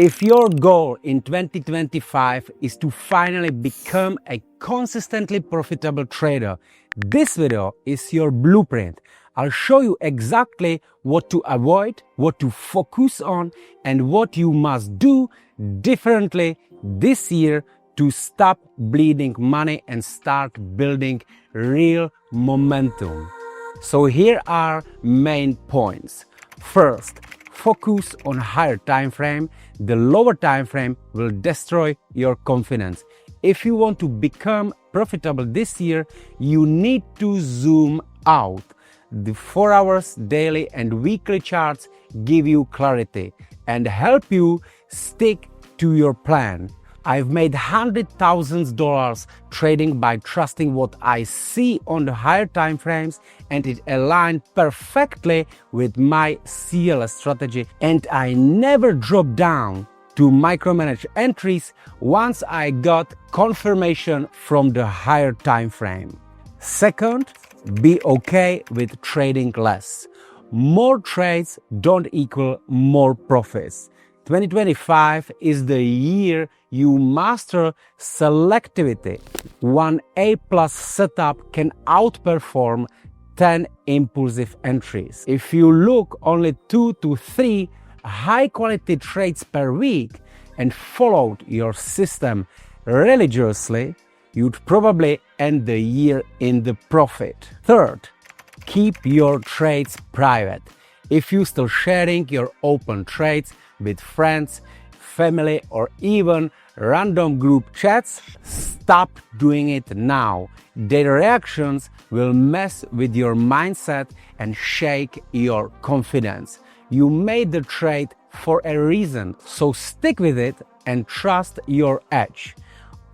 If your goal in 2025 is to finally become a consistently profitable trader, this video is your blueprint. I'll show you exactly what to avoid, what to focus on, and what you must do differently this year to stop bleeding money and start building real momentum. So here are main points. First, focus on higher time frame. The lower time frame will destroy your confidence. If you want to become profitable this year, you need to zoom out. The 4 hours daily and weekly charts give you clarity and help you stick to your plan. I've made $100,000 trading by trusting what I see on the higher time frames, and it aligned perfectly with my CLS strategy, and I never dropped down to micromanage entries once I got confirmation from the higher time frame. Second, be okay with trading less. More trades don't equal more profits. 2025 is the year you master selectivity. One A+ setup can outperform 10 impulsive entries. If you look only 2 to 3 high-quality trades per week and followed your system religiously, you'd probably end the year in the profit. Third, keep your trades private. If you're still sharing your open trades with friends, family, or even random group chats, stop doing it now. Their reactions will mess with your mindset and shake your confidence. You made the trade for a reason, so stick with it and trust your edge.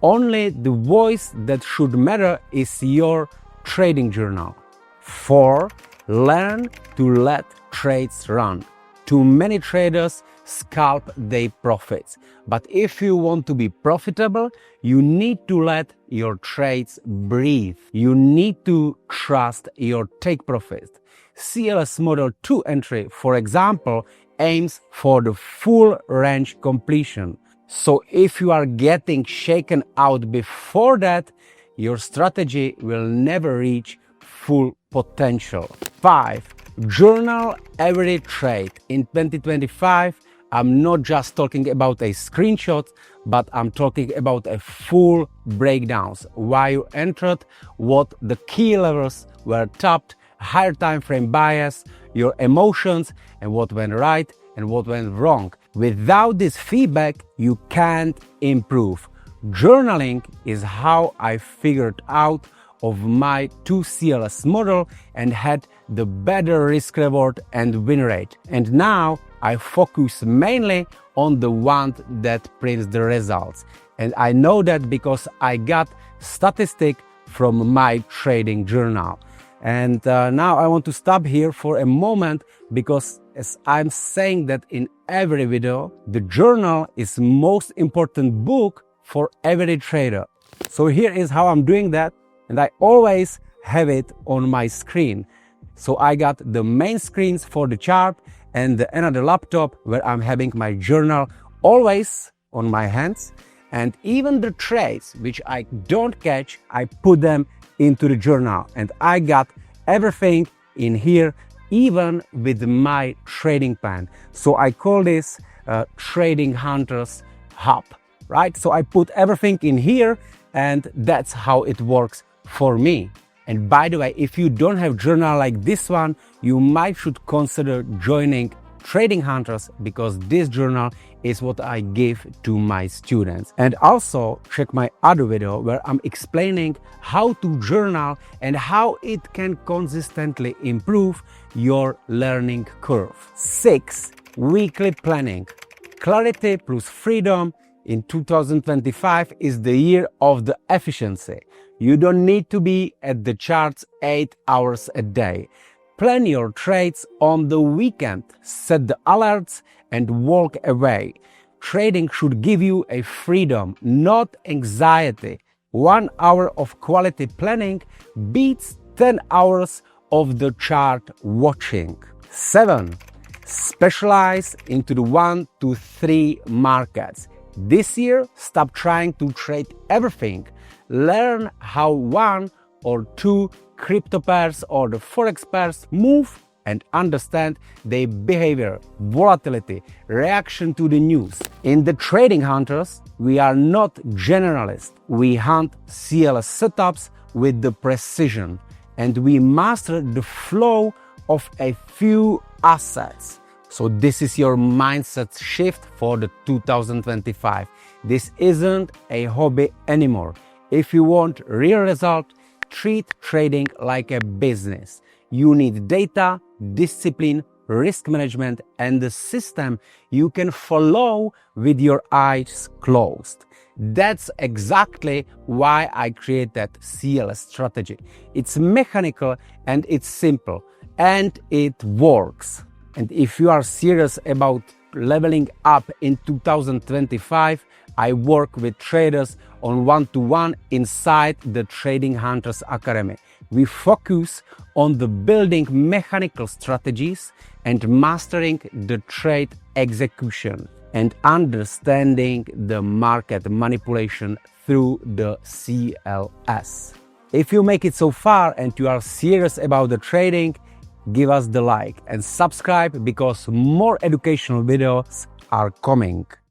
Only the voice that should matter is your trading journal. 4. Learn to let trades run. Too many traders scalp their profits. But if you want to be profitable, you need to let your trades breathe. You need to trust your take profit. CLS Model 2 entry, for example, aims for the full range completion. So if you are getting shaken out before that, your strategy will never reach full potential. 5. Journal every trade. In 2025, I'm not just talking about a screenshot, but I'm talking about a full breakdowns. Why you entered, what the key levels were tapped, higher time frame bias, your emotions, and what went right and what went wrong. Without this feedback, you can't improve. Journaling is how I figured out of my 2 CLS model and had the better risk reward and win rate. And now I focus mainly on the one that prints the results. And I know that because I got statistic from my trading journal. And now I want to stop here for a moment, because as I'm saying that in every video, the journal is most important book for every trader. So here is how I'm doing that. And I always have it on my screen. So I got the main screens for the chart and another laptop where I'm having my journal always on my hands. And even the trades which I don't catch, I put them into the journal. And I got everything in here, even with my trading plan. So I call this Trading Hunters Hub, right? So I put everything in here, and that's how it works for me. And by the way, if you don't have journal like this one, you might should consider joining Trading Hunters, because this journal is what I give to my students. And also check my other video where I'm explaining how to journal and how it can consistently improve your learning curve. 6. Weekly planning. Clarity plus freedom in 2025 is the year of the efficiency. You don't need to be at the charts 8 hours a day. Plan your trades on the weekend, set the alerts, and walk away. Trading should give you a freedom, not anxiety. 1 hour of quality planning beats 10 hours of the chart watching. 7. Specialize into the 1 to 3 markets. This year, stop trying to trade everything. Learn how 1 or 2 crypto pairs or the Forex pairs move and understand their behavior, volatility, reaction to the news. In the Trading Hunters, we are not generalists. We hunt CLS setups with the precision, and we master the flow of a few assets. So this is your mindset shift for the 2025. This isn't a hobby anymore. If you want real result, treat trading like a business. You need data, discipline, risk management, and the system you can follow with your eyes closed. That's exactly why I created CLS strategy. It's mechanical and it's simple and it works. And if you are serious about leveling up in 2025, I work with traders on one-to-one inside the Trading Hunters Academy. We focus on the building mechanical strategies and mastering the trade execution and understanding the market manipulation through the CLS. If you make it so far and you are serious about the trading, give us the like and subscribe because more educational videos are coming.